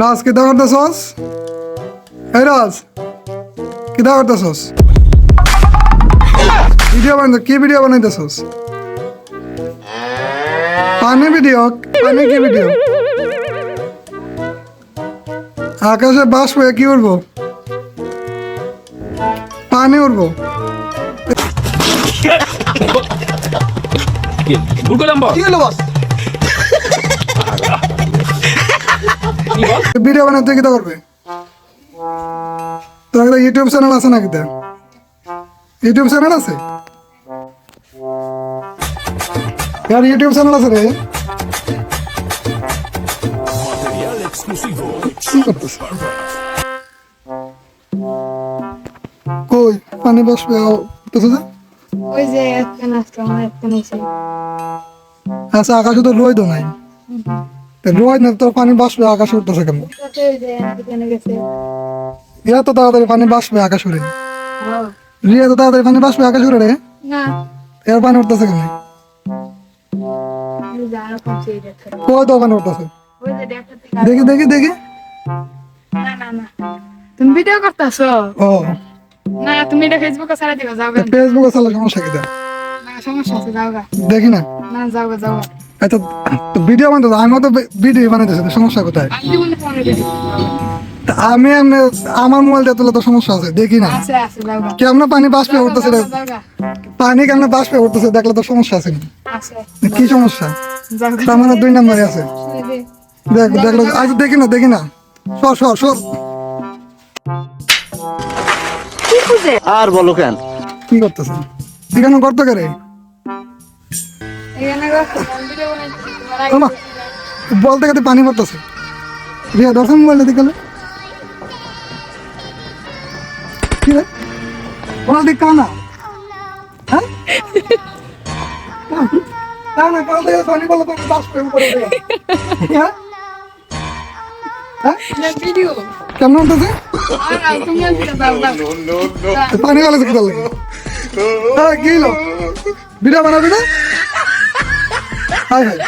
রাজ কি দা করতেছস? এই রাজ কি দা করতেছস? ভিডিও বানাই, কি ভিডিও বানাইতেছস? পানি ভিডিও? পানি কি ভিডিও? আকাশে বাস হয়ে কি উড়বো? পানি উড়বো? কি হলো বস? ভিডিও বানাতে কি করবে? তোর একটা ইউটিউব চ্যানেল আছে নাকি? ইউটিউব চ্যানেল আছে? यार यूट्यूब चैनल আছে রে কই পানি বসবে তো যা ওই যে একটা নাস্তা আমার একটা নিছে আচ্ছা আকাশে তো রোদ নাই রোদ না তো পানি বসবে আকাশে উঠতেছে কেন? ওই যে এখানে গেছে ইয়া তো তাড়াতাড়ি পানি বসবে আকাশ উড়ে হ্যাঁ রিয়া তো তাড়াতাড়ি পানি বসবে আকাশ উড়ে রে না এর পানি উঠতেছে কেন? ওই যে আর কোন সেই দেখে কই তো পানি উঠতেছে ওই যে দেখতে দেখি দেখি দেখি না না না তুমি ভিডিও করতেছো ও না তুমি এটা ফেসবুকে ছাড়া দিবা যাও গা ফেসবুকে চালা সমস্যা কি দা না সমস্যা আছে যাও গা দেখি না না যাও গা যাও গা এত তো ভিডিও বানাতে আমি তো ভিডিও বানাইতেছি সমস্যা কোথায়? আমি বলে ফোন দিই তা আমি এমনি আমার মোবাইল দিয়ে তুলে তো সমস্যা আছে দেখি না আছে আছে যাও গা কেমন পানি বাষ্পে উঠতেছে রে? যাও গা পানি কেমন বাষ্পে উঠতেছে দেখলে তো সমস্যা আছে আছে কি সমস্যা? যাও গা তার মানে 2 নম্বরে আছে এই যে দেখ দেখলো আজ দেখি না সর সর সর কি খুঁজে আর বলো কেন? কি করতেছে এখানে করতে করে এখানে গো ভিডিও বানাইছি তোমার ওমা বলতে গেতে পানি পড়তেছে রিয়া দর্শন মোবাইল দিকে গেলে কি রে বল দিক কানা হ্যাঁ কানা বলতে গেতে পানি বলতে পানি বাষ্পে উপরে উঠে গেছে। হ্যাঁ হ্যাঁ ভিডিও কেমন উঠতেছে আর তুমি ভিডিও দাও দাও পানি গেলে কি লাগে হ্যাঁ কি হলো ভিডিও বানাবি না হাই হাই